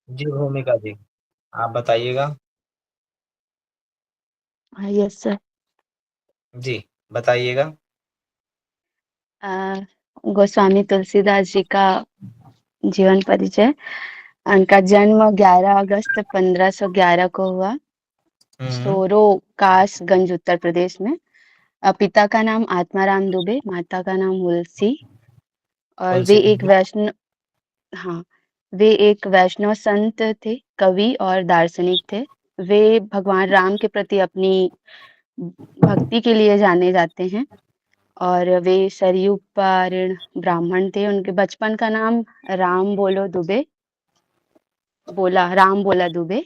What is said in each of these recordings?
जी भूमिका जी, आप बताइएगा। Yes sir. जी बताइएगा। गोस्वामी तुलसीदास जी का जीवन परिचय। उनका जन्म 11 अगस्त 1511 को हुआ, हम्म। सोरो कासगंज उत्तर प्रदेश में। पिता का नाम आत्माराम दुबे, माता का नाम हुलसी। और वे तुलसी एक जी। वैष्णव, हाँ, वे एक वैष्णव संत थे, कवि और दार्शनिक थे। वे भगवान राम के प्रति अपनी भक्ति के लिए जाने जाते हैं। और वे सरयू पारण ब्राह्मण थे। उनके बचपन का नाम राम बोला दुबे।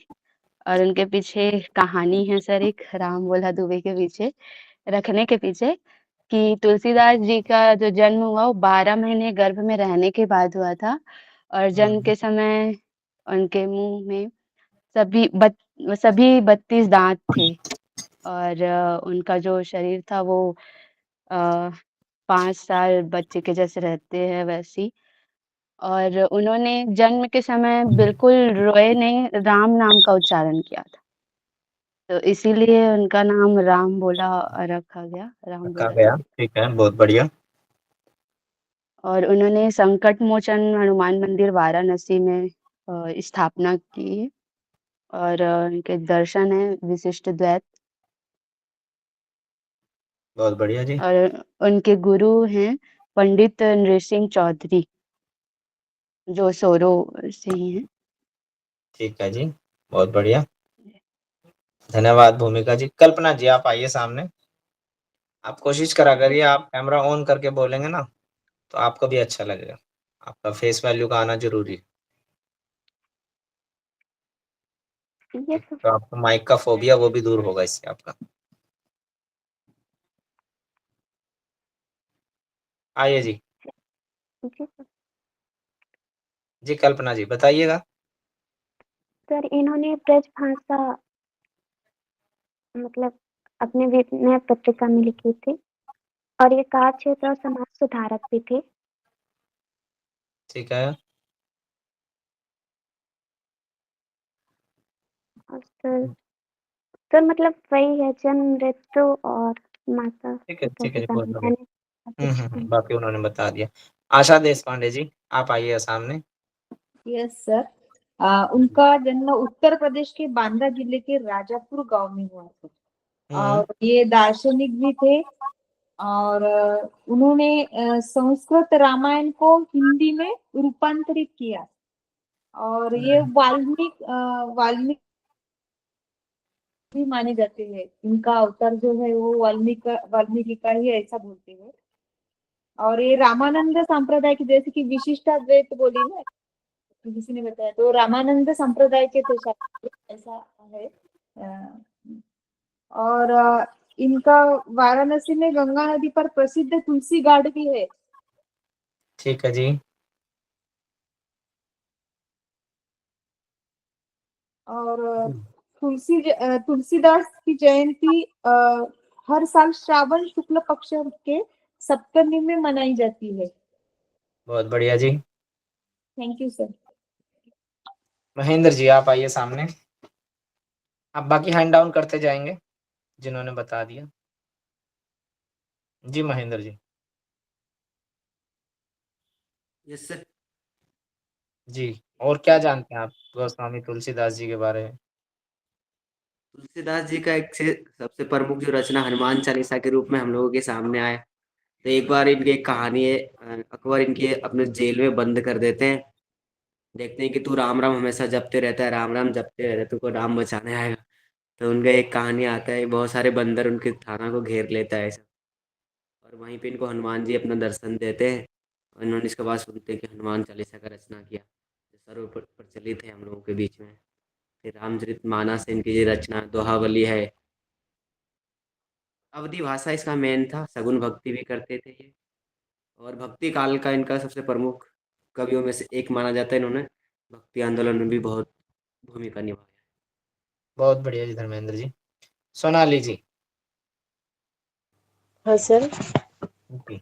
और उनके पीछे कहानी है सर, एक राम बोला दुबे के पीछे रखने के पीछे, कि तुलसीदास जी का जो जन्म हुआ वो 12 महीने गर्भ में रहने के बाद हुआ था। और जन्म हम्म। के समय उनके मुंह में सभी 32 दांत थे। और उनका जो शरीर था वो अ, 5 साल बच्चे के जैसे रहते हैं वैसी। और उन्होंने जन्म के समय बिल्कुल रोए नहीं, राम नाम का उच्चारण किया था। तो इसीलिए उनका नाम राम बोला रखा गया, राम रखा बोला गया, दुबे। ठीक है, बहुत बढ़िया। और उन्होंने संकट मोचन हनुमान मंदिर वाराणसी में स्थापना की है। और उनके दर्शन है विशिष्ट द्वैत। बहुत बढ़िया जी। और उनके गुरु हैं पंडित नृसिंह चौधरी, जो सोरो से ही हैं। ठीक है जी, बहुत बढ़िया। धन्यवाद भूमिका जी। कल्पना जी, आप आइए सामने। आप कोशिश करा करिए, आप कैमरा ऑन करके बोलेंगे ना तो आपको भी अच्छा लगेगा। आपका फेस वैल्यू का आना जरूरी है। ये ठीक, सब तो आपको माइक का फोबिया वो भी दूर होगा इससे आपका। आइए जी। ये सब जी कल्पना जी बताइएगा। सर, इन्होंने ब्रज भाषा मतलब अपने विनय पत्रिका में लिखी थी। और ये कार्य क्षेत्र और समाज सुधारक भी थे। ठीक है। और सर मतलब वही है, जन्म, मृत्यु और माता ठीक है पिता ठीक है के जी, बहुत बारे में बढ़िया। मैंने कुछ बाकी उन्होंने बता दिया। आशा देश पांडे जी, आप आइए सामने। Yes sir. उनका जन्म उत्तर प्रदेश के बांदा जिले के राजापुर गांव में हुआ था। हम्म। और ये दार्शनिक भी थे। और उन्होंने संस्कृत रामायण को हिंदी में रूपांतरित किया। और ये वाल्मीकि भी माने जाते हैं। इनका अवतार जो है वो वाल्मीकि का ही ऐसा बोलते हैं। और ये रामानंद संप्रदाय की, जैसे कि विशिष्टाद्वैत बोली ना, तो किसी ने बताया, तो रामानंद संप्रदाय के थे शायद, ऐसा है। अ, और इनका वाराणसी में गंगा नदी पर प्रसिद्ध तुलसी घाट भी है। ठीक है जी। और तुलसीदास की जयंती हर साल श्रावण शुक्ल पक्ष के सप्तमी में मनाई जाती है। बहुत बढ़िया जी। Thank you sir. Mahendra ji, आप आइए सामने। आप बाकी हैंड डाउन करते जाएंगे जिन्होंने बता दिया। जी महेंद्र जी। Yes sir. जी, और क्या जानते हैं आप गोस्वामी तुलसीदास जी के बारे में? तुलसीदास जी का एक से सबसे प्रमुख जो रचना हनुमान चालीसा के रूप में हम लोगों के सामने आया। तो एक बार इनकी एक कहानी है। अकबर इनके अपने जेल में बंद कर देते हैं। देखते हैं कि तू राम राम हमेशा जपते रहता है, राम राम जपते रहता है, तुमको राम बचाने आएगा। तो उनका एक कहानी आता है, बहुत सारे बंदर उनके थाना को घेर लेता है ऐसा। और वहीं पे इनको हनुमान जी अपना दर्शन देते हैं। और इन्होंने इसके बाद सुनते हैं कि हनुमान चालीसा का रचना किया, जो सर्व प्रचलित है हम लोगों के बीच में। फिर रामचरितमानस इनकी ये रचना दोहावली है। अवधि भाषा इसका मेन था, सगुन भक्ति भी करते थे ये। और भक्ति काल का इनका सबसे प्रमुख कवियों में से एक माना जाता है। इन्होंने भक्ति आंदोलन में भी बहुत भूमिका निभाई। बहुत बढ़िया जी धर्मेंद्र जी। सोनाली जी। हाँ सर। जी।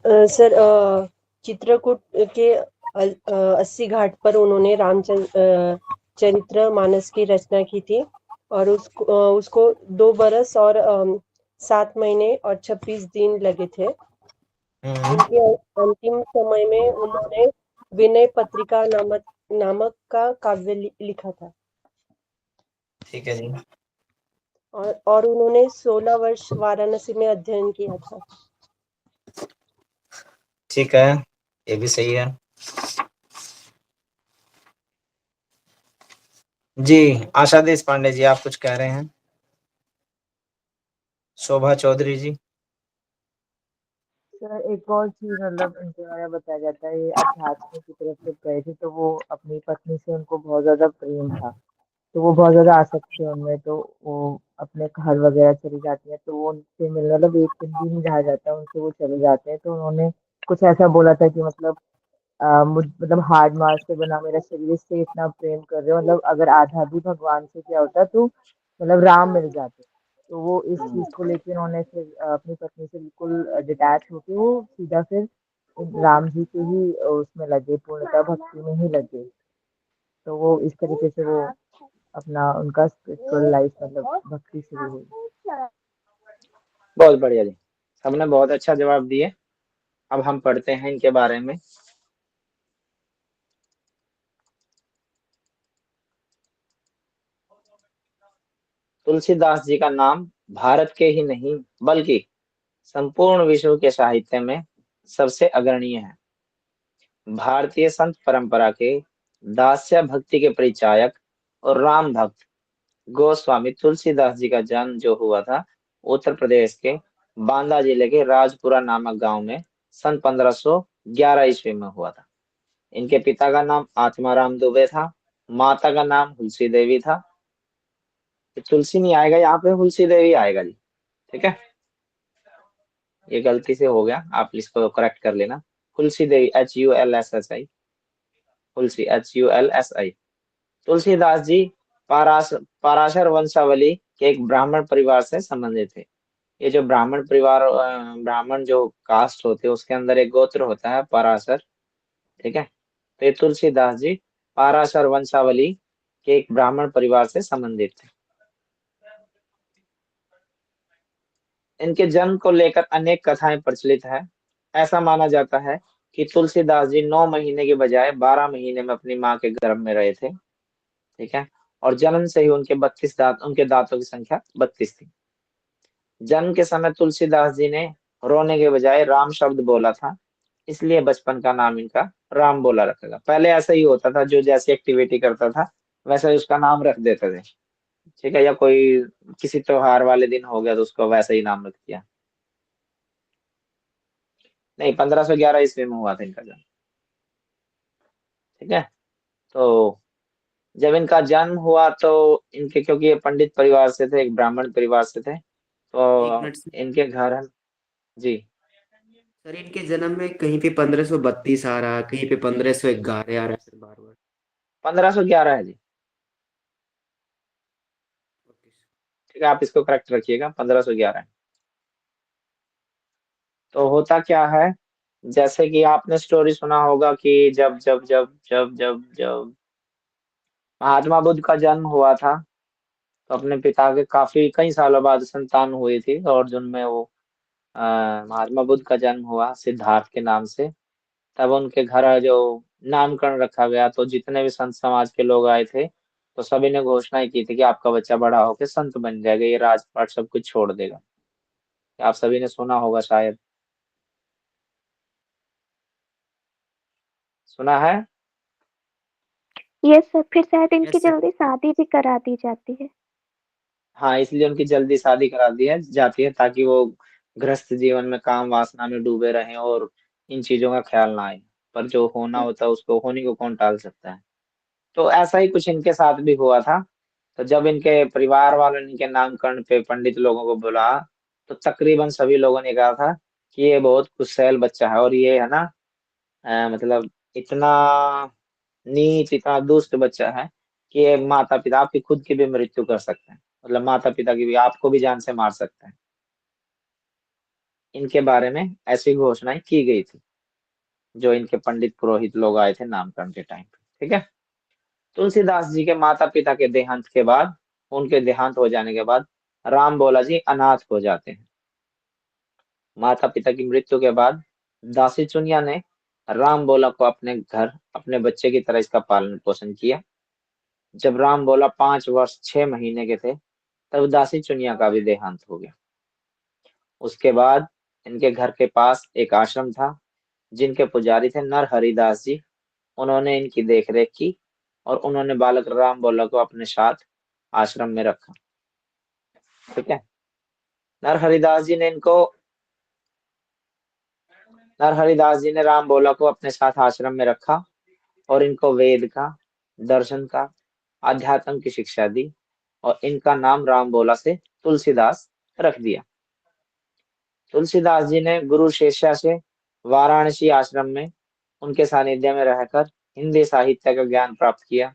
सर, चित्रकूट के 80 घाट पर उन्होंने चरित्र मानस की रचना की थी और उसको 2 बरस और 7 महीने और 26 दिन लगे थे। इनके अंतिम समय में उन्होंने विनय पत्रिका नामक का काव्य लिखा था। ठीक है जी। और उन्होंने 16 वर्ष वाराणसी में अध्ययन किया था। ठीक है, ये भी सही है। जी, आशा देश पांडे जी, आप कुछ कह रहे हैं? शोभा चौधरी जी। सर एक और चीज मतलब इनके बारे में बताया जाता है, ये अध्यात्म की तरफ से गए थे तो वो अपनी पत्नी से उनको बहुत ज्यादा प्रेम था, तो वो बहुत ज्यादा आसक्त थे उनमें, तो वो अपने घर वगैरह चली जाती है, तो वो उनसे मिलने मतलब एक दिन भी नहीं रहा जाता उनसे, वो चले जाते हैं। तो उन्होंने कुछ ऐसा बोला था कि मतलब मतलब हार्ड मास से बना मेरा शरीर, इससे इतना प्रेम कर रहे हो, मतलब अगर आधा भी भगवान से क्या होता तो मतलब राम मिल जाते। तो वो इस चीज को लेके उन्होंने फिर अपनी पत्नी से बिल्कुल डिटैच होके वो सीधा फिर राम जी के ही उसमें लगे, पूर्णतः भक्ति में ही लगे। तो वो इस तरीके से वो अपना उनका स्पिरिचुअल लाइफ मतलब भक्ति शुरू हुई। बहुत बढ़िया जी, सबने बहुत अच्छा जवाब दिए। अब हम पढ़ते हैं इनके बारे में। तुलसीदास जी का नाम भारत के ही नहीं बल्कि संपूर्ण विश्व के साहित्य में सबसे अग्रणीय है। भारतीय संत परंपरा के दास्य भक्ति के परिचायक और राम भक्त गोस्वामी तुलसीदास जी का जन्म जो हुआ था उत्तर प्रदेश के बांदा जिले के राजपुरा नामक गांव में सन 1511 ईस्वी में हुआ था। इनके पिता का नाम आत्माराम दुबे था, माता का नाम हुलसी देवी था। तुलसी नहीं आएगा यहाँ पे, हुलसी देवी आएगा जी। ठीक है, ये गलती से हो गया, आप इसको करेक्ट कर लेना। हुलसी देवी, HULSSI, हुलसी HULSI। तुलसीदास जी पाराशर वंशावली के एक ब्राह्मण परिवार से संबंधित थे। ये जो ब्राह्मण परिवार, ब्राह्मण जो कास्ट होते हैं उसके अंदर एक गोत्र होता है पराशर। ठीक है, तो ये तुलसीदास जी पाराशर वंशावली के एक ब्राह्मण परिवार से संबंधित थे। इनके जन्म को लेकर अनेक कथाएं प्रचलित है। ऐसा माना जाता है कि तुलसीदास जी 9 महीने के बजाय 12 महीने में अपनी माँ के गर्भ में रहे थे। ठीक है, और जन्म से ही उनके 32 दांत, उनके दांतों की संख्या 32 थी। जन्म के समय तुलसीदास जी ने रोने के बजाय राम शब्द बोला था, इसलिए बचपन का नाम इनका राम बोला रखा गया। पहले ऐसा ही होता था, जो जैसी एक्टिविटी करता था वैसा ही उसका नाम रख देते थे। ठीक है, या कोई किसी त्योहार वाले दिन हो गया तो उसको वैसा ही नाम रख दिया। नहीं, 1511 ईस्वी में हुआ था इनका जन्म। ठीक है, तो जब इनका जन्म हुआ तो इनके, क्योंकि ये पंडित परिवार से थे, एक ब्राह्मण परिवार से थे, एक तो मिनट से इनके घर जी। सर, इनके जन्म में कहीं पे 1532 आ रहा है, कहीं पे 1511 आ रहा है सर, बार बार। 1511 है जी। Okay sir. ठीक है, आप इसको करेक्ट रखिएगा, 1511 है। तो होता क्या है, जैसे कि आपने स्टोरी सुना होगा कि जब महात्मा बुद्ध का जन्म हुआ था तो अपने पिता के काफी कई सालों बाद संतान हुई थी, और जिनमें वो अ, महात्मा बुद्ध का जन्म हुआ सिद्धार्थ के नाम से। तब उनके घर जो नामकरण रखा गया, तो जितने भी संत समाज के लोग आए थे तो सभी ने घोषणा की थी कि आपका बच्चा बड़ा होकर संत बन जाएगा, ये राजपाट सब कुछ छोड़ देगा। आप सभी ने सुना होगा शायद, सुना है। यस सर, फिर शायद इनकी यस सर। जल्दी शादी भी करा दी जाती है। हाँ, इसलिए उनकी जल्दी शादी करा दी है जाती है ताकि वो गृहस्थ जीवन में काम वासना में डूबे रहें और इन चीजों का ख्याल ना आए। पर जो होना होता है उसको होने को कौन टाल सकता है। तो ऐसा ही कुछ इनके साथ भी हुआ था। तो जब इनके परिवार वालों ने इनके नामकरण पे पंडित लोगों को बुला, तो तकरीबन सभी लोगों ने कहा था कि ये बहुत कुशल बच्चा है, और ये है ना मतलब इतना नीच, इतना दुष्ट बच्चा है कि ये माता पिता आपकी खुद की भी मृत्यु कर सकते हैं, मतलब माता पिता की भी, आपको भी जान से मार सकते हैं। इनके बारे में ऐसी घोषणाएं की गई थी जो इनके पंडित पुरोहित लोग आए थे नामकरण के टाइम पे। ठीक है, तुलसीदास जी के माता पिता के देहांत के बाद, उनके देहांत हो जाने के बाद राम बोला जी अनाथ हो जाते हैं। माता पिता की मृत्यु के बाद दासी चुनिया ने राम बोला को अपने घर, अपने बच्चे की तरह इसका पालन पोषण किया। जब राम बोला 5 वर्ष 6 महीने के थे, तब दासी चुनिया का भी देहांत हो गया। उसके बाद इनके घर के पास एक आश्रम था, जिनके पुजारी थे नर हरिदास जी। उन्होंने इनकी देखरेख की और उन्होंने बालक राम बोला को अपने साथ आश्रम में रखा। ठीक है। नर हरिदास जी ने राम बोला को अपने साथ आश्रम में रखा और इनको वेद का, दर्शन का, अध्यात्म की शिक्षा दी और इनका नाम राम बोला से तुलसीदास रख दिया। तुलसीदास जी ने गुरु शेषा से वाराणसी आश्रम में उनके सानिध्य में रहकर हिंदी साहित्य का ज्ञान प्राप्त किया।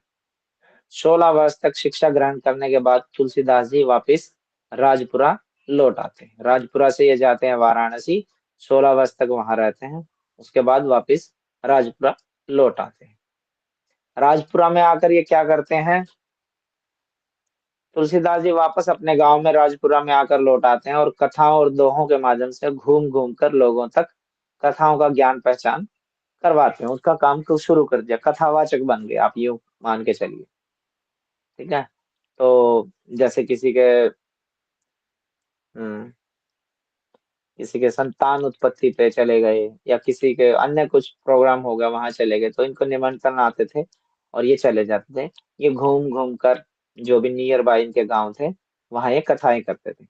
16 वर्ष तक शिक्षा ग्रहण करने के बाद तुलसीदास जी वापिस राजपुरा लौट आते हैं। राजपुरा से ये जाते हैं वाराणसी, 16 वर्ष तक वहां रहते हैं, उसके बाद वापिस राजपुरा लौट आते हैं। राजपुरा में आकर ये क्या करते हैं, तुलसीदास जी वापस अपने गांव में राजपुरा में आकर लौट आते हैं और कथाओं और दोहों के माध्यम से घूम घूम कर लोगों तक कथाओं का ज्ञान पहचान करवाते हैं। उसका काम को शुरू कर दिया, कथावाचक बन गए, आप यूं मान के चलिए। ठीक है। तो जैसे किसी के संतान उत्पत्ति पे चले गए या किसी के अन्य कुछ प्रोग्राम हो गया, वहां चले गए, तो इनको निमंत्रण आते थे और ये चले जाते थे। ये घूम घूम कर जो भी नियर बाय इनके गांव थे, वहां ये कथाएं करते थे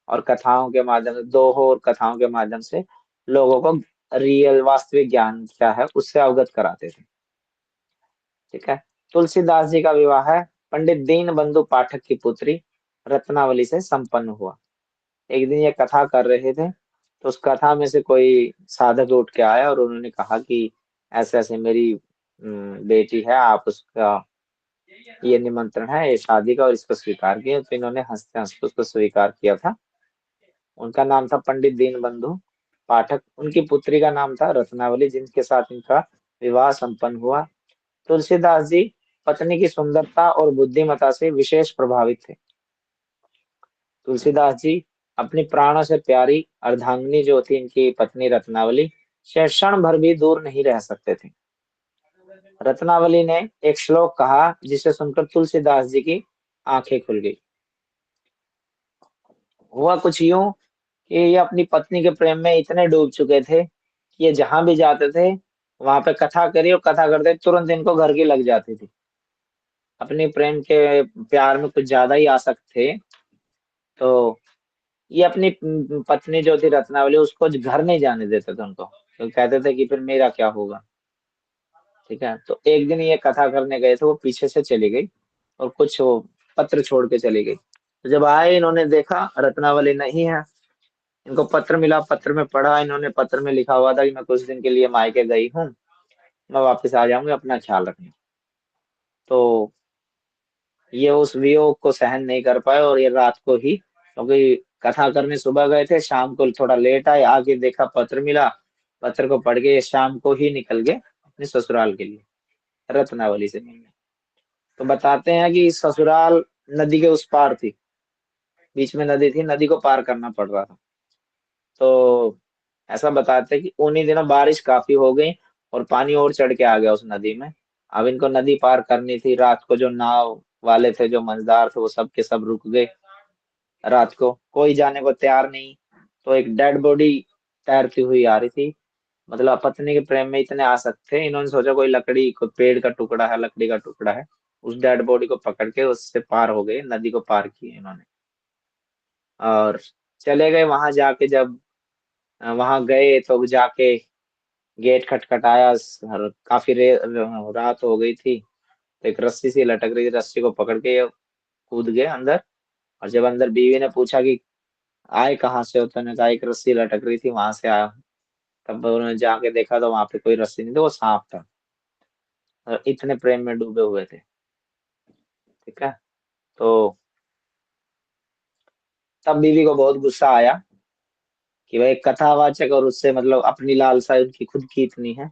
और कथाओं के माध्यम से, दोहों और कथाओं के माध्यम से लोगों को रियल वास्तविक ज्ञान क्या है उससे अवगत कराते थे। ठीक है। तुलसीदास जी का विवाह है पंडित दीनबंधु पाठक की पुत्री रत्नावली से संपन्न हुआ। एक दिन ये कथा कर रहे थे, तो उस कथा में से कोई साधक उठ के आया और उन्होंने कहा कि ऐसे ऐसे मेरी बेटी है, आप उसका ये निमंत्रण है ये शादी का और इसको स्वीकार किया। तो इन्होंने हंसते हंसते उसको स्वीकार किया था। उनका नाम था पंडित दीनबंधु पाठक, उनकी पुत्री का नाम था रत्नावली, जिनके साथ इनका विवाह संपन्न हुआ। तुलसीदास जी पत्नी की सुंदरता और बुद्धिमत्ता से विशेष प्रभावित थे। तुलसीदास जी अपनी प्राणों से प्यारी अर्धांगिनी जो थी इनकी पत्नी रत्नावली से क्षण भर भी दूर नहीं रह सकते थे। रत्नावली ने एक श्लोक कहा जिसे सुनकर तुलसीदास जी की आंखें खुल गई। हुआ कुछ यूं कि ये अपनी पत्नी के प्रेम में इतने डूब चुके थे कि ये जहां भी जाते थे वहां पे कथा करी और कथा करते तुरंत इनको घर की लग जाती थी। अपनी प्रेम के प्यार में कुछ ज्यादा ही आसक्त थे। तो ये अपनी पत्नी जो थी रत्नावली उसको घर नहीं जाने देते थे उनको, तो कहते थे कि फिर मेरा क्या होगा। ठीक है। तो एक दिन ये कथा करने गए थे, वो पीछे से चली गई और कुछ वो पत्र छोड़ के चली गई। तो जब आए इन्होंने देखा रत्नावली नहीं है। इनको पत्र मिला, पत्र में पढ़ा, इन्होंने पत्र में लिखा हुआ था कि मैं कुछ दिन के लिए मायके गई हूँ, मैं वापस आ जाऊंगी, अपना ख्याल रखना। तो ये उस वियोग को सहन नहीं कर पाए और ये रात को ही, क्योंकि कथा करने सुबह गए थे, शाम को थोड़ा लेट आए, आके देखा पत्र मिला, पत्र को पढ़ के ये शाम को ही निकल गए अपने ससुराल के लिए रत्नावली से मिलने। तो बताते हैं कि ससुराल नदी के उस पार थी, बीच में नदी थी, नदी को पार करना पड़ रहा था। तो ऐसा बताते हैं कि उन्हीं दिनों बारिश काफी हो गई और पानी और चढ़ के आ गया उस नदी में। अब इनको नदी पार करनी थी। रात को जो नाव वाले थे, जो मझदार थे, वो सब के सब रुक गए। रात को कोई जाने को तैयार नहीं। तो एक डेड बॉडी तैरती हुई आ रही थी। मतलब पत्नी के प्रेम में इतने आसक्त थे, इन्होंने सोचा कोई लकड़ी, कोई पेड़ का टुकड़ा है, लकड़ी का टुकड़ा है, उस डेड बॉडी को पकड़ के उससे पार हो गए, नदी को पार किए इन्होंने और चले गए। वहां जाके जब वहां गए तो जाके गेट खटखटाया, काफी रात हो गई थी। तो एक रस्सी सी लटक रही थी, रस्सी को पकड़ के ये कूद गए अंदर। और जब अंदर बीवी ने पूछा कि आए कहाँ से हो, तो उन्होंने कहा एक रस्सी लटक रही थी वहां से आया। तब उन्होंने जाके देखा तो वहां पे कोई रस्सी नहीं थी, वो सांप था। और इतने प्रेम में डूबे हुए थे। ठीक है। तो तब बीवी को बहुत गुस्सा आया कि भाई कथावाचक और उससे मतलब अपनी लालसा उनकी खुद की इतनी है।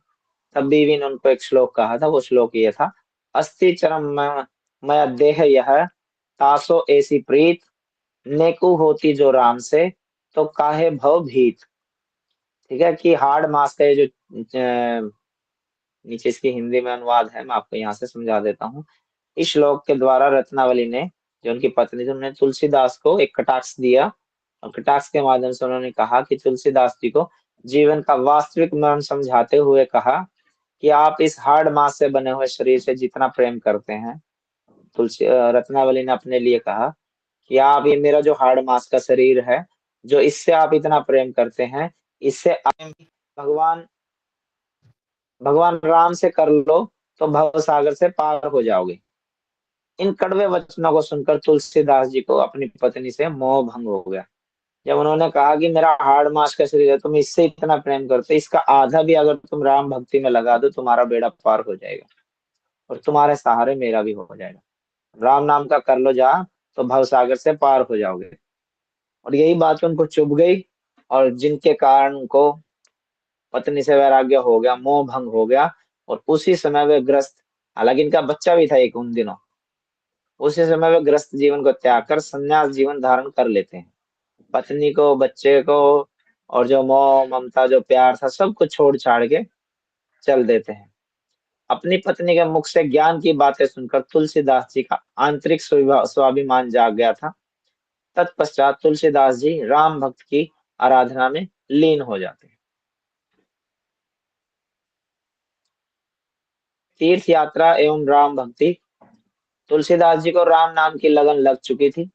तब बीवी ने उनको एक श्लोक कहा था, वो श्लोक ये था अस्थि चरम मय देह यह, तासो ऐसी प्रीत, नेकु होती जो राम से, तो काहे भव भीत। ठीक है, कि हार्ड मास का ये जो नीचे इसकी हिंदी में अनुवाद है, मैं आपको यहाँ से समझा देता हूँ। इस श्लोक के द्वारा रत्नावली ने, जो उनकी पत्नी थी, उन्होंने तुलसीदास को एक कटाक्ष दिया, और कटाक्ष के माध्यम से उन्होंने कहा कि तुलसीदास जी को जीवन का वास्तविक मर्म समझाते हुए कहा कि आप इस हार्ड मास से बने हुए शरीर से जितना प्रेम करते हैं, रत्नावली ने अपने लिए कहा कि आप, ये मेरा जो हार्ड मास का शरीर है, जो इससे आप इतना प्रेम करते हैं, इससे आप भगवान भगवान राम से कर लो तो भव सागर से पार हो जाओगे। इन कड़वे वचनों को सुनकर तुलसीदास जी को अपनी पत्नी से मोह भंग हो गया। जब उन्होंने कहा कि मेरा हार्ड मास का शरीर है, तुम इससे इतना प्रेम करते, इसका आधा भी अगर तुम राम भक्ति में लगा दो, तुम्हारा बेड़ा पार हो जाएगा और तुम्हारे सहारे मेरा भी हो जाएगा। राम नाम का कर लो जा, तो भव सागर से पार हो जाओगे। और यही बात उनको चुभ गई, और जिनके कारण उनको पत्नी से वैराग्य हो गया, मोह भंग हो गया, और उसी समय वे ग्रस्त, हालांकि इनका बच्चा भी था एक उन दिनों, उसी समय वे ग्रस्त जीवन को त्याग कर संन्यास जीवन धारण कर लेते हैं। पत्नी को, बच्चे को, और जो मोह ममता, जो प्यार था, सब कुछ छोड़ छाड़ के चल देते हैं। अपनी पत्नी के मुख से ज्ञान की बातें सुनकर तुलसीदास जी का आंतरिक स्वाभिमान जाग गया था। तत्पश्चात तुलसीदास जी राम भक्त की आराधना में लीन हो जाते हैं। तीर्थ यात्रा एवं राम भक्ति। तुलसीदास जी को राम नाम की लगन लग चुकी थी।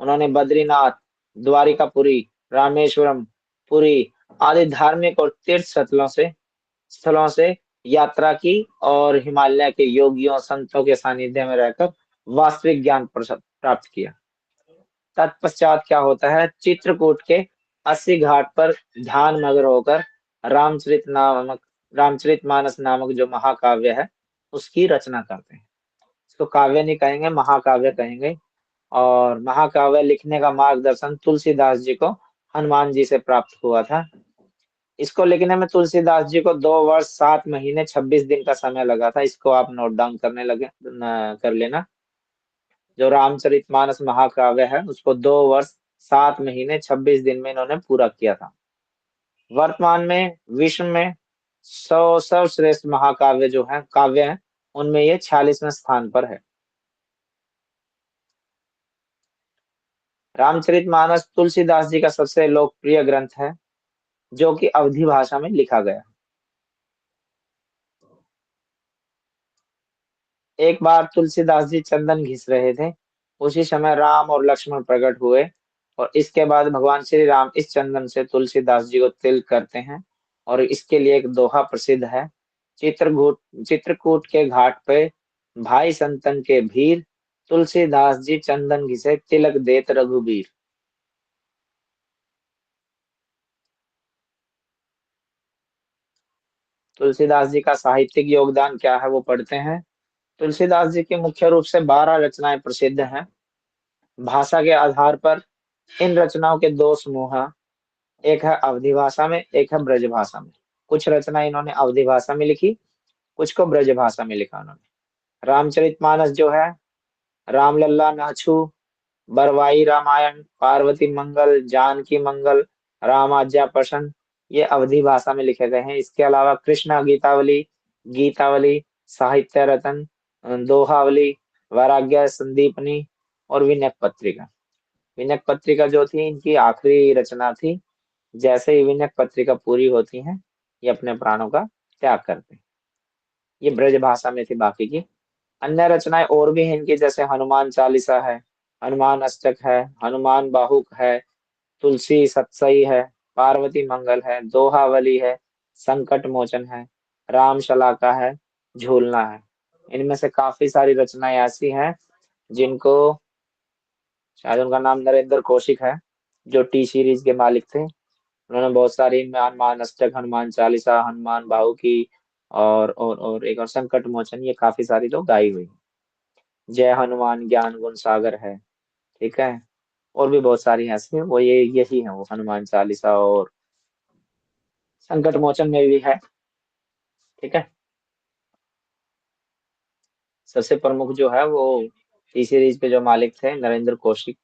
उन्होंने बद्रीनाथ, द्वारिकापुरी, रामेश्वरम, पुरी आदि धार्मिक और तीर्थ स्थलों से यात्रा की, और हिमालय के योगियों संतों के सानिध्य में रहकर वास्तविक ज्ञान प्राप्त किया। तत्पश्चात क्या होता है, चित्रकूट के 80 घाट पर ध्यान मग्न होकर रामचरितमानस नामक जो महाकाव्य है, उसकी रचना करते हैं। इसको काव्य नहीं कहेंगे, महाकाव्य कहेंगे। और महाकाव्य लिखने का मार्गदर्शन तुलसीदास जी को हनुमान जी से प्राप्त हुआ था। इसको लिखने में तुलसीदास जी को 2 वर्ष 7 महीने 26 दिन का समय लगा था। इसको आप नोट डाउन कर लेना। जो रामचरितमानस महाकाव्य है, उसको 2 वर्ष 7 महीने 26 दिन में इन्होंने पूरा किया था। वर्तमान में विश्व में 100 सर्वश्रेष्ठ महाकाव्य जो है काव्य है, उनमें ये 46वें स्थान पर है। रामचरितमानस तुलसीदास जी का सबसे लोकप्रिय ग्रंथ है, जो कि अवधी भाषा में लिखा गया। एक बार तुलसीदास जी चंदन घिस रहे थे, उसी समय राम और लक्ष्मण प्रकट हुए, और इसके बाद भगवान श्री राम इस चंदन से तुलसीदास जी को तिलक करते हैं, और इसके लिए एक दोहा प्रसिद्ध है। चित्रकूट के घाट पे भाई संतन के भीर, तुलसीदास जी चंदन घिसे तिलक देत रघुबीर। तुलसीदास जी का साहित्यिक योगदान क्या है, वो पढ़ते हैं। तुलसीदास जी की मुख्य रूप से 12 रचनाएं प्रसिद्ध हैं। भाषा के आधार पर इन रचनाओं के 2 समूह हैं, एक है अवधी भाषा में, एक है ब्रज भाषा में। कुछ रचना इन्होंने अवधी भाषा में लिखी, कुछ को ब्रज भाषा में लिखा उन्होंने। रामचरितमानस जो है, रामलल्ला नाछू, बरवाई रामायण, पार्वती मंगल, जानकी मंगल, राम आज्ञा प्रसन्न, ये अवधी भाषा में लिखे गए हैं। इसके अलावा कृष्णा गीतावली, गीतावली, साहित्य रतन, दोहावली, वैराग्य संदीपनी और विनय पत्रिका। विनय पत्रिका जो थी, इनकी आखिरी रचना थी। जैसे ही विनय पत्रिका पूरी होती है, ये अपने प्राणों का त्याग करते हैं। ये ब्रज भाषा में थी बाकी की। अन्य रचनाएं और भी हैं इनकी, जैसे हनुमान चालीसा है, हनुमान अष्टक है, हनुमान बाहुक है, तुलसी सतसई है, पार्वती मंगल है, दोहावली है, संकट मोचन है, राम शलाका है, झूलना है। इनमें से काफी सारी रचनाएं ऐसी हैं जिनको, शायद उनका नाम नरेंद्र कौशिक है, जो टी सीरीज के मालिक थे। उन्होंने बहुत सारी हनुमान अष्टक, हनुमान चालीसा, हनुमान बाहु की, और एक और संकट मोचन, ये काफी सारी तो गाई हुई। जय हनुमान ज्ञान गुण सागर है, ठीक है। और भी बहुत सारी ऐसी हैं, वो यही है, वो हनुमान चालीसा और संकट मोचन में भी है, ठीक है। सबसे प्रमुख जो है वो टी सीरीज के जो मालिक थे नरेंद्र कौशिक,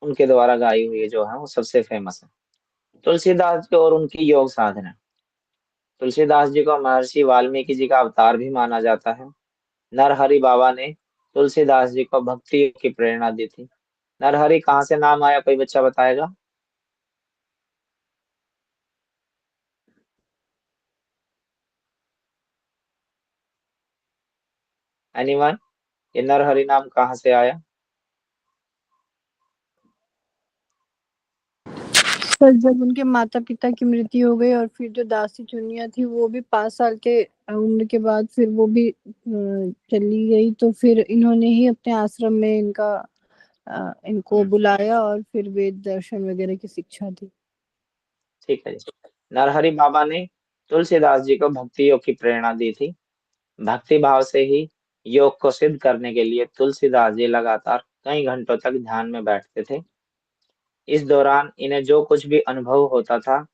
उनके द्वारा गाई हुई जो है वो सबसे फेमस है। तुलसीदास जी और उनकी योग साधना। तुलसीदास जी को महर्षि वाल्मीकि जी का अवतार भी माना जाता है। नरहरि बाबा ने तुलसीदास जी को भक्ति योग की प्रेरणा दी थी। नरहरि कहाँ से नाम आया, कोई बच्चा बताएगा? एनीवन? ये नरहरि नाम कहाँ से आया? पर जब उनके माता पिता की मृत्यु हो गई और फिर जो दासी चुनिया थी वो भी 5 साल के उम्र के बाद फिर वो भी चली गई, तो फिर इन्होंने ही अपने आश्रम में इनको बुलाया और फिर वेद दर्शन वगैरह की शिक्षा दी। ठीक है जी। नरहरि बाबा ने तुलसीदास जी को भक्ति योग की प्रेरणा दी थी। भक्ति भाव से ही योग को सिद्ध करने के लिए तुलसीदास जी लगातार कई घंटों तक ध्यान में बैठते थे। इस दौरान इन्हें जो कुछ भी अनुभव होता था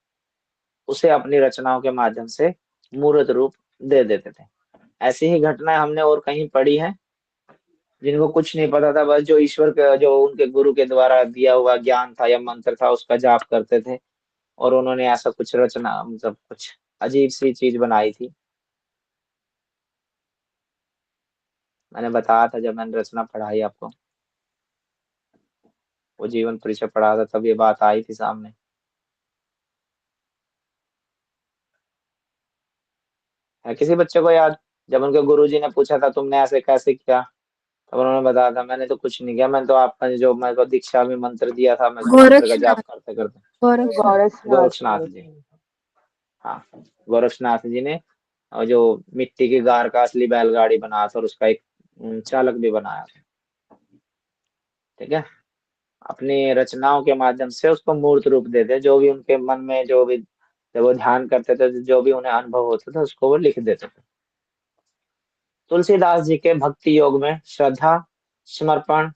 उसे अपनी रचनाओं के माध्यम से मूर्त रूप दे देते थे। ऐसी ही घटनाएं हमने और कहीं पढ़ी है। जिनको कुछ नहीं पता था, बस जो ईश्वर का जो उनके गुरु के द्वारा दिया हुआ ज्ञान था या मंत्र था उसका जाप करते थे, और उन्होंने ऐसा कुछ रचना मतलब कुछ अजीब सी चीज बनाई थी। मैंने बताया था जब मैंने रचना पढ़ाई आपको, वो जीवन परिचय पढ़ा था, तब ये बात आई थी सामने। है किसी बच्चे को याद? जब उनके गुरुजी ने पूछा था तुमने ऐसे कैसे किया, तब उन्होंने बताया था मैंने तो कुछ नहीं किया, मैंने तो आपका जो मेरे को दीक्षा में मंत्र दिया था, मैं उस मंत्र का जाप गोरक्षनाथ करते करते। गोरक्षनाथ गोरक्षनाथ जी, हाँ, गोरक्षनाथ जी ने और जो मिट्टी की गार का असली बैलगाड़ी बनाया था और उसका एक चालक भी बनाया था। ठीक है, अपनी रचनाओं के माध्यम से उसको मूर्त रूप देते, जो भी उनके मन में जो भी जब वो ध्यान करते थे, जो भी उन्हें अनुभव होता था उसको वो लिख देते थे। तुलसीदास जी के भक्ति योग में श्रद्धा, समर्पण,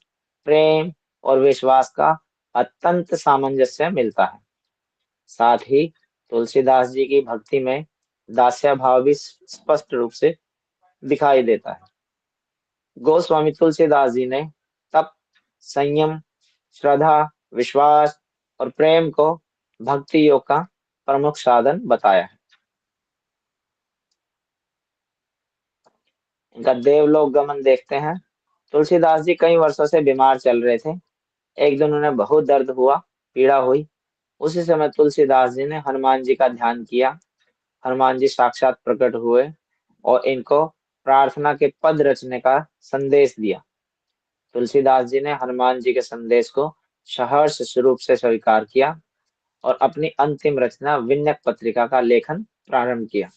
प्रेम और विश्वास का अत्यंत सामंजस्य मिलता है। साथ ही तुलसीदास जी की भक्ति में दास्य भाव भी स्पष्ट रूप से दिखाई देता है। गोस्वामी तुलसीदास जी ने तप, संयम, श्रद्धा, विश्वास और प्रेम को भक्ति योग का प्रमुख साधन बताया है। इनका देवलोक गमन देखते हैं। तुलसीदास जी कई वर्षों से बीमार चल रहे थे। एक दिन उन्हें बहुत दर्द हुआ, पीड़ा हुई। उसी समय तुलसीदास जी ने हनुमान जी का ध्यान किया। हनुमान जी साक्षात प्रकट हुए और इनको प्रार्थना के पद रचने का संदेश दिया। तुलसीदास जी ने हनुमान जी के संदेश को सहर्ष रूप से स्वीकार किया और अपनी अंतिम रचना विनय पत्रिका का लेखन प्रारंभ किया।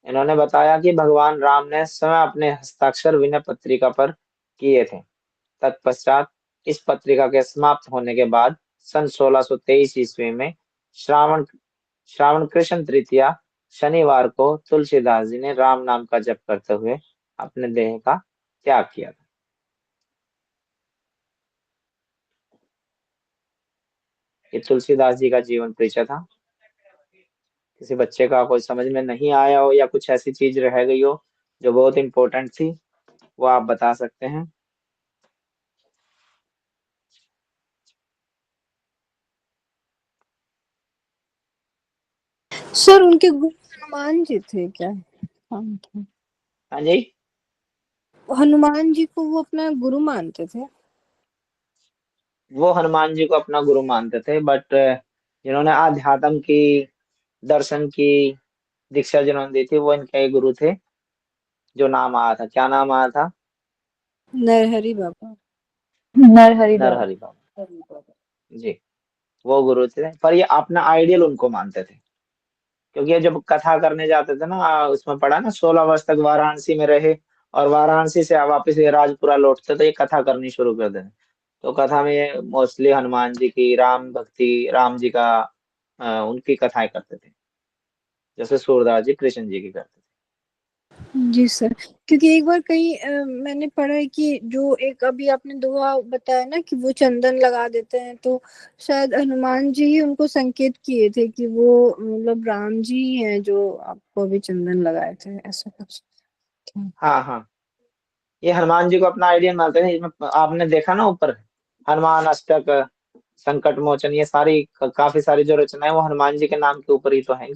इन्होंने बताया कि भगवान राम ने स्वयं अपने हस्ताक्षर विनय पत्रिका पर किए थे। तत्पश्चात इस पत्रिका के समाप्त होने के बाद सन 1623 ईस्वी में श्रावण श्रावण कृष्ण तृतीया शनिवार को तुलसीदास जी ने राम नाम का जप करते हुए अपने देह का त्याग किया था। ये तुलसीदास जी का जीवन परिचय था। किसी बच्चे का कोई समझ में नहीं आया हो या कुछ ऐसी चीज रह गई हो जो बहुत इंपॉर्टेंट थी, वो आप बता सकते हैं। सर उनके गुरु हनुमान जी थे क्या? हाँ जी, हनुमान जी को वो अपना गुरु मानते थे? वो हनुमान जी को अपना गुरु मानते थे, बट जिन्होंने आध्यात्म की, दर्शन की दीक्षा जिन्होंने दी थी वो इनके गुरु थे। जो नाम आया था, क्या नाम आया था? नरहरि बाबा। नरहरि नरहरि बाबा जी, वो गुरु थे। पर ये अपना आइडियल उनको मानते थे, क्योंकि ये जब कथा करने जाते थे ना, उसमें पढ़ा ना 16 वर्ष तक वाराणसी में रहे और वाराणसी से वापस ये राजपुरा लौटते तो ये कथा करनी शुरू कर देते। तो कथा में ये मोस्टली हनुमान जी की, राम भक्ति, राम जी का उनकी कथाएं करते थे, जैसे सूरदास जी कृष्ण जी की करते थे। जी सर, क्योंकि एक बार कहीं मैंने पढ़ा है कि जो एक अभी आपने दुआ बताया ना कि वो चंदन लगा देते हैं, तो शायद हनुमान जी ही उनको संकेत किए थे कि वो मतलब राम जी ही हैं जो आपको अभी चंदन लगाए थे, ऐसा कुछ। हाँ हाँ, ये हनुमान जी को अपना आइडियल मानते हैं। इसमें आपने देखा ना ऊपर हनुमान अष्टक, संकट मोचन, ये सारी काफी सारी जो रचनाएं वो हनुमान जी के नाम के ऊपर ही तो है।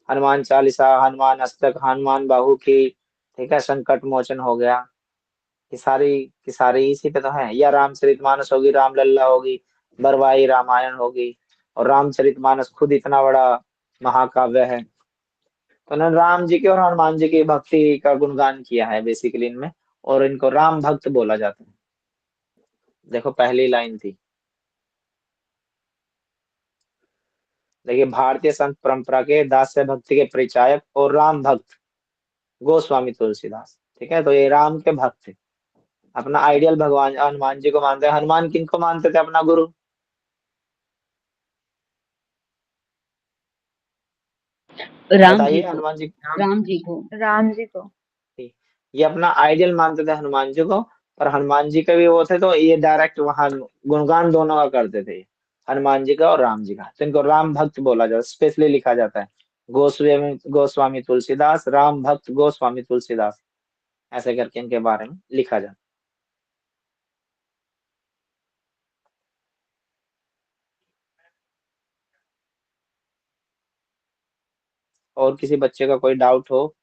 हनुमान चालीसा, हनुमान अष्टक, हनुमान बाहु की, ठीक है, संकट मोचन हो गया, की सारी इसी पे तो है। या रामचरितमानस होगी, रामलला होगी, बरवाई रामायण होगी, और रामचरितमानस खुद इतना बड़ा महाकाव्य है। तो उन्होंने राम जी की और हनुमान जी की भक्ति का गुणगान किया है बेसिकली इनमें, और इनको राम भक्त बोला जाता है। देखो पहली लाइन थी, देखिए, भारतीय संत परंपरा के दास्य भक्ति के परिचायक और राम भक्त गोस्वामी तुलसीदास, ठीक है। तो ये राम के भक्त थे, अपना आइडियल भगवान हनुमान जी को मानते हैं। हनुमान किनको मानते थे अपना गुरु? राम जी बताइए को। हनुमान जी। राम जी को। राम जी को। ये अपना आइडियल मानते थे हनुमान जी को, पर हनुमान जी के भी वो थे, तो ये डायरेक्ट वहां गुणगान दोनों का करते थे, हनुमान जी का और राम जी का। तो इनको राम भक्त बोला जाता है, स्पेशली लिखा जाता है गोस्वामी तुलसीदास, राम भक्त गोस्वामी तुलसीदास, ऐसे करके इनके बारे में लिखा जाता है। और किसी बच्चे का कोई डाउट हो?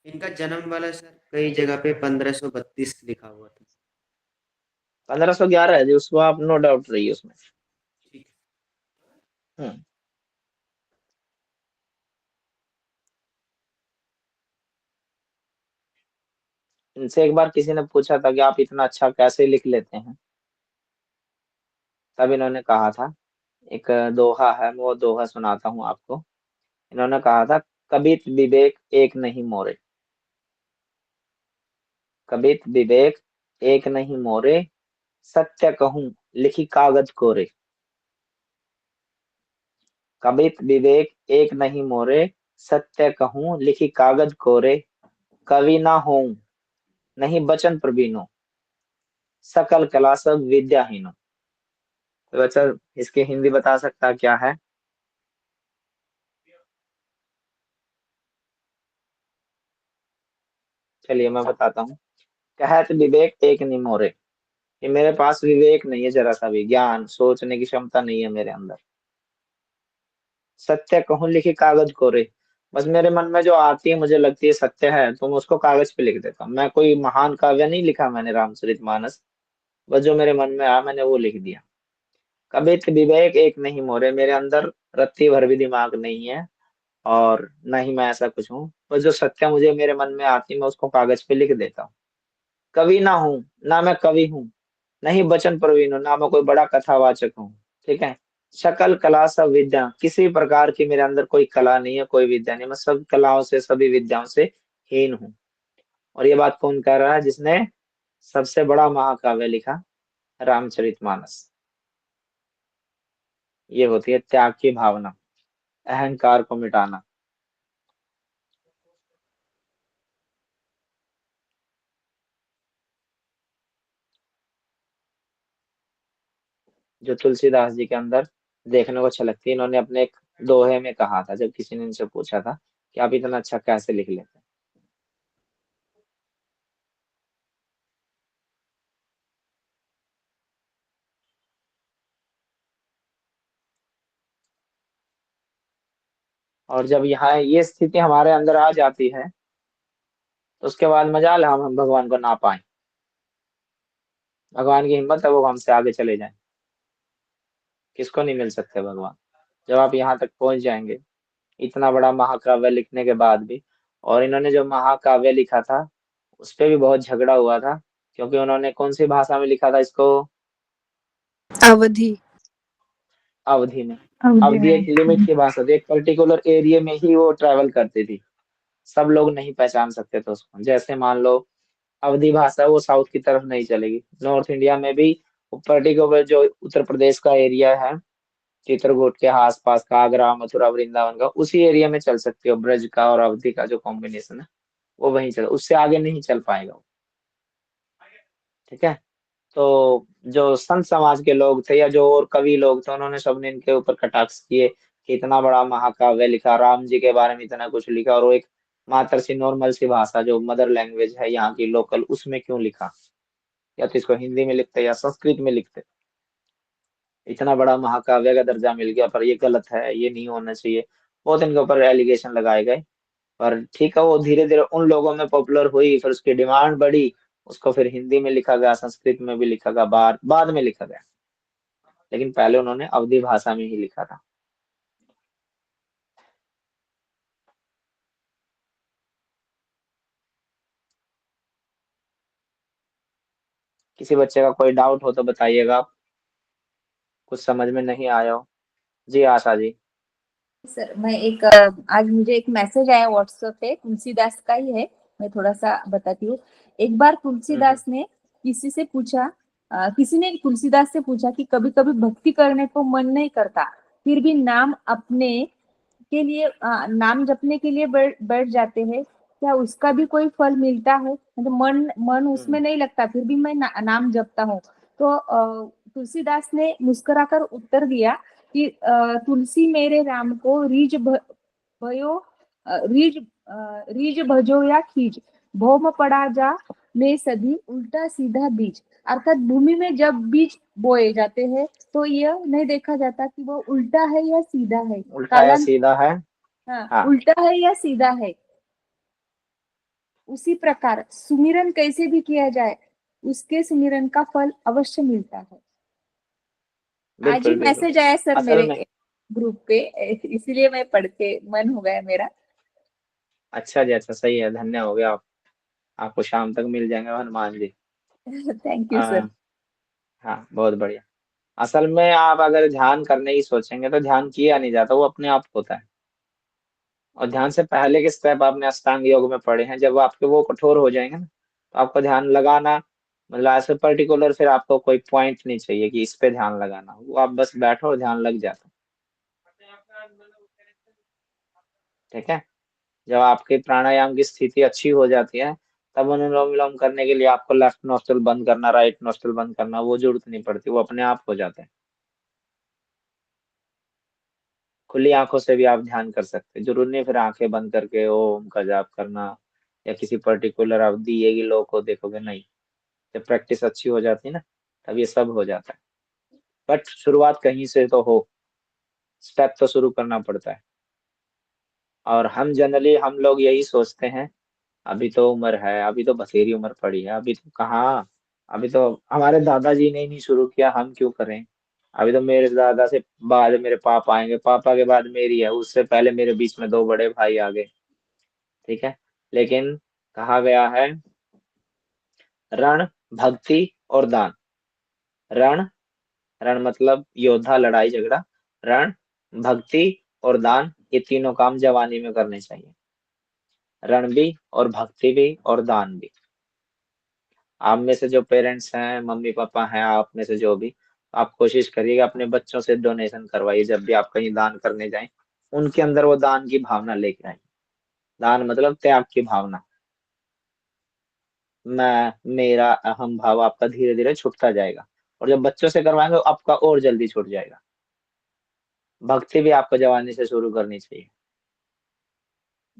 इनका जन्म वाला सर कई जगह पे 1532 लिखा हुआ था। 1511 है जी, उसको आप नो डाउट रहिए उसमें। ठीक है। हम्म। इनसे एक बार किसी ने पूछा था कि आप इतना अच्छा कैसे लिख लेते हैं, तब इन्होंने कहा था, एक दोहा है, वो दोहा सुनाता हूँ आपको। इन्होंने कहा था, कबित विवेक एक नहीं मोरे, कबित विवेक एक नहीं मोरे, सत्य कहूँ लिखी कागज कोरे। कबित विवेक एक नहीं मोरे, सत्य कहूँ लिखी कागज कोरे। कवि ना होऊं नहीं बचन प्रवीणों, सकल कला सब विद्याहीनों। तो बच्चा इसकी हिंदी बता सकता क्या है? चलिए मैं बताता हूँ। कहत विवेक एक नहीं मोरे, कि मेरे पास विवेक नहीं है, जरा सा भी ज्ञान सोचने की क्षमता नहीं है मेरे अंदर। सत्य कहूँ लिखी कागज कोरे, बस मेरे मन में जो आती है, मुझे लगती है सत्य है, तो मैं उसको कागज पे लिख देता हूँ। मैं कोई महान काव्य नहीं लिखा मैंने रामचरितमानस, बस जो मेरे मन में आया मैंने वो लिख दिया। कभी विवेक एक नहीं मोरे, मेरे अंदर रत्ती भर भी दिमाग नहीं है, और न ही मैं ऐसा कुछ हूँ, बस जो सत्य मुझे मेरे मन में आती है मैं उसको कागज पे लिख देता हूँ। कवि ना हूँ, ना मैं कवि हूँ, नहीं बचन प्रवीण हूँ, ना मैं कोई बड़ा कथावाचक हूँ, ठीक है। सकल कला सब विद्या, किसी प्रकार की मेरे अंदर कोई कला नहीं है, कोई विद्या नहीं, मैं सब कलाओं से सभी विद्याओं से हीन हूँ। और ये बात कौन कह रहा है? जिसने सबसे बड़ा महाकाव्य लिखा, रामचरितमानस। ये होती है त्याग की भावना, अहंकार को मिटाना। जो तुलसीदास जी के अंदर देखने को छलकती है। इन्होंने अपने एक दोहे में कहा था, जब किसी ने इनसे पूछा था कि आप इतना अच्छा कैसे लिख लेते हैं। और जब यहाँ ये स्थिति हमारे अंदर आ जाती है, तो उसके बाद मजाल है हम भगवान को ना पाए। भगवान की हिम्मत है वो हमसे आगे चले जाएं। किसको नहीं मिल सकते भगवान? जब आप यहाँ तक पहुंच जाएंगे, इतना बड़ा महाकाव्य लिखने के बाद भी। और इन्होंने जो महाकाव्य लिखा था, उस पे भी बहुत झगड़ा हुआ था, क्योंकि उन्होंने कौन सी भाषा में लिखा था इसको? अवधि। अवधि में। अवधि अवधि में। एक लिमिट की भाषा थी, एक पर्टिकुलर एरिया में ही वो ट्रेवल करती थी, सब लोग नहीं पहचान सकते थे उसको। जैसे मान लो अवधी भाषा वो साउथ की तरफ नहीं चलेगी, नॉर्थ इंडिया में भी पर्टिकुलर जो उत्तर प्रदेश का एरिया है, चित्रकूट के आसपास का, आगरा मथुरा वृंदावन का, उसी एरिया में चल सकती हो। ब्रज का और अवधि का जो कॉम्बिनेशन है वो वहीं चल, उससे आगे नहीं चल पाएगा वो, ठीक है। तो जो संत समाज के लोग थे या जो और कवि लोग थे, उन्होंने सबने इनके ऊपर कटाक्ष किए कि इतना बड़ा महाकाव्य लिखा, राम जी के बारे में इतना कुछ लिखा, और वो एक मात्र सी नॉर्मल सी भाषा जो मदर लैंग्वेज है यहाँ की लोकल, उसमें क्यों लिखा? या तो इसको हिंदी में लिखते या संस्कृत में लिखते। इतना बड़ा महाकाव्य का दर्जा मिल गया, पर ये गलत है, ये नहीं होना चाहिए। बहुत इनके ऊपर एलिगेशन लगाए गए, पर ठीक है, वो धीरे धीरे उन लोगों में पॉपुलर हुई, फिर उसकी डिमांड बढ़ी, उसको फिर हिंदी में लिखा गया, संस्कृत में भी लिखा गया, बाद में लिखा गया, लेकिन पहले उन्होंने अवधी भाषा में ही लिखा था। किसी बच्चे का कोई डाउट हो तो बताइएगा आप, कुछ समझ में नहीं आया हो। जी आशा जी। सर मैं एक आज मुझे एक मैसेज आया व्हाट्सएप पे, तुलसीदास का ही है, मैं थोड़ा सा बताती हूँ। एक बार तुलसीदास ने किसी से पूछा, किसी ने तुलसीदास से पूछा कि कभी कभी भक्ति करने को मन नहीं करता, फिर भी नाम अपने के लिए नाम जपने के लिए बैठ जाते हैं, क्या उसका भी कोई फल मिलता है? मतलब मन मन उसमें नहीं लगता, फिर भी मैं नाम जपता हूँ। तो तुलसीदास ने मुस्कुराकर उत्तर दिया कि तुलसी मेरे राम को भयो रीज भजो या खीज, भौम पड़ा जा में सदी उल्टा सीधा बीज। अर्थात भूमि में जब बीज बोए जाते हैं तो यह नहीं देखा जाता कि वो उल्टा है या सीधा है, उल्टा या सीधा है। हाँ। उल्टा है या सीधा है। उसी प्रकार सुमिरन कैसे भी किया जाए, उसके सुमिरन का फल अवश्य मिलता है। आज ही बिल्कुल बिल्कुल। मैसेज आया सर असल में मेरे ग्रुप पे, इसीलिए मैं पढ़ के मन हो गया मेरा। अच्छा जी, अच्छा, सही है, धन्य हो गया आप, आपको शाम तक मिल जाएंगे Hanuman ji. Thank you sir. हाँ, बहुत बढ़िया। असल में आप अगर ध्यान करने की सोचेंगे तो ध्यान किया नहीं जाता, वो अपने आप होता है। और ध्यान से पहले के स्टेप आपने अष्टांग योग में पढ़े हैं, जब आपके वो कठोर हो जाएंगे ना, तो आपको ध्यान लगाना, मतलब ऐसे पर्टिकुलर फिर आपको कोई पॉइंट नहीं चाहिए कि इस पे ध्यान लगाना, वो आप बस बैठो और ध्यान लग जाता। ठीक है। जब आपके प्राणायाम की स्थिति अच्छी हो जाती है, तब अनुलोम विलोम करने के लिए आपको लेफ्ट नोस्ट्रल बंद करना, राइट नोस्ट्रल बंद करना, वो जरूरत नहीं पड़ती, वो अपने आप हो जाते हैं। खुली आंखों से भी आप ध्यान कर सकते हैं, जरूरी नहीं फिर आंखें बंद करके ओम का जाप करना या किसी पर्टिकुलर आप दिए की लो को देखोगे, नहीं। जब प्रैक्टिस अच्छी हो जाती है ना, तब ये सब हो जाता है। बट शुरुआत कहीं से तो हो, स्टेप तो शुरू करना पड़ता है। और हम लोग यही सोचते हैं, अभी तो उम्र है, अभी तो बथेरी उम्र पड़ी है, अभी तो कहाँ, अभी तो हमारे दादाजी ने ही नहीं शुरू किया, हम क्यों करें? अभी तो मेरे दादा से बाद मेरे पापा आएंगे, पापा के बाद मेरी है, उससे पहले मेरे बीच में दो बड़े भाई आ गए। ठीक है। लेकिन कहा गया है, रण, भक्ति और दान। रण, रण मतलब योद्धा, लड़ाई झगड़ा। रण, भक्ति और दान, ये तीनों काम जवानी में करने चाहिए। रण भी और भक्ति भी और दान भी। आप में से जो पेरेंट्स हैं, मम्मी पापा हैं, आप में से जो भी, आप कोशिश करिएगा अपने बच्चों से डोनेशन करवाइए, जब भी आप कहीं दान करने जाएं, उनके अंदर वो दान की भावना लेके आए। दान मतलब त्याग की भावना। मैं, मेरा अहम भाव आपका धीरे धीरे छुटता जाएगा, और जब बच्चों से करवाएंगे आपका और जल्दी छूट जाएगा। भक्ति भी आपको जवानी से शुरू करनी चाहिए।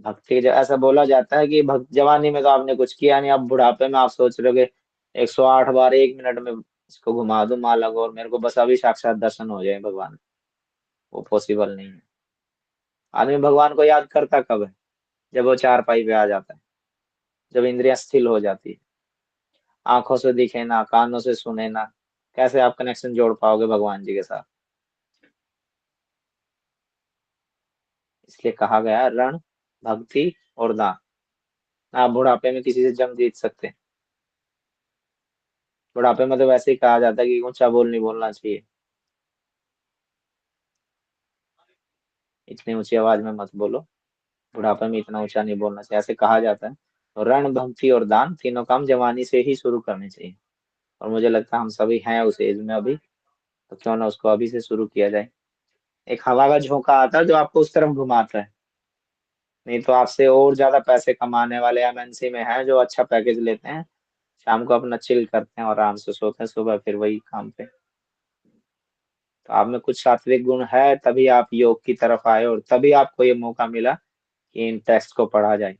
भक्ति जो ऐसा बोला जाता है कि भक्त जवानी में तो आपने कुछ किया नहीं, अब बुढ़ापे में आप सोच रहे हो कि 108 बार 1 मिनट में इसको घुमा दूं माला को और मेरे को बस अभी साक्षात दर्शन हो जाए भगवान। वो पॉसिबल नहीं है। आदमी भगवान को याद करता कब है? जब वो चारपाई पे आ जाता है, जब इंद्रियां स्थिर हो जाती है। आंखों से दिखे ना, कानों से सुने ना, कैसे आप कनेक्शन जोड़ पाओगे भगवान जी के साथ? इसलिए कहा गया है, रण, भक्ति और दान। आप बुढ़ापे में किसी से जंग जीत सकते हैं। बुढ़ापे में तो वैसे ही कहा जाता है कि ऊंचा बोल नहीं बोलना चाहिए, इतनी ऊंची आवाज में मत बोलो, बुढ़ापे में इतना ऊंचा नहीं बोलना चाहिए, ऐसे कहा जाता है। तो रण, भक्ति और दान, तीनों काम जवानी से ही शुरू करने चाहिए। और मुझे लगता है हम सभी हैं उस एज में अभी, तो क्यों ना उसको अभी से शुरू किया जाए। एक हवा का झोंका आता है जो आपको उस तरफ घुमाता है। नहीं तो आपसे और ज्यादा पैसे कमाने वाले एमएनसी में हैं जो अच्छा पैकेज लेते हैं, शाम को अपना चिल करते हैं और आराम से सोते हैं, सुबह फिर वही काम पे। तो आप में कुछ सात्विक गुण है, तभी आप योग की तरफ आए और तभी आपको ये मौका मिला कि इन टेक्स्ट को पढ़ा जाए।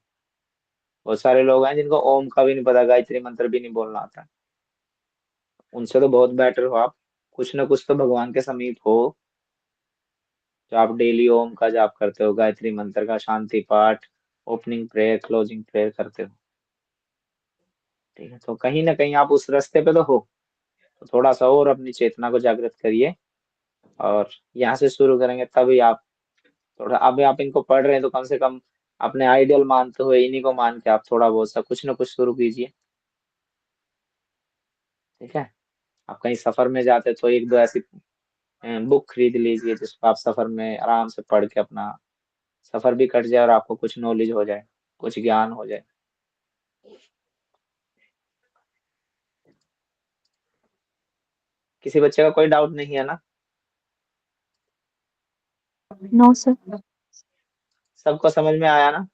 बहुत सारे लोग हैं जिनको ओम का भी नहीं पता, गायत्री मंत्र भी नहीं बोलना आता। उनसे तो बहुत बेटर हो आप, कुछ ना कुछ तो भगवान के समीप हो, जो आप डेली ओम का जाप करते हो, गायत्री मंत्र का शांति पाठ, ओपनिंग प्रेयर, क्लोजिंग प्रेयर करते हो। ठीक है, तो कहीं ना कहीं आप उस रास्ते पे तो हो। तो थोड़ा सा और अपनी चेतना को जागृत करिए और यहाँ से शुरू करेंगे तभी आप थोड़ा, अभी आप इनको पढ़ रहे हैं तो कम से कम अपने आइडियल मानते हुए इन्हीं को मान के आप थोड़ा बहुत सा कुछ ना कुछ शुरू कीजिए। ठीक है, आप कहीं सफर में जाते तो एक दो ऐसी बुक खरीद लीजिए जिसको आप सफर में आराम से पढ़ के अपना सफर भी कट जाए और आपको कुछ नॉलेज हो जाए, कुछ ज्ञान हो जाए। किसी बच्चे का कोई डाउट नहीं है ना? No sir. सबको समझ में आया ना?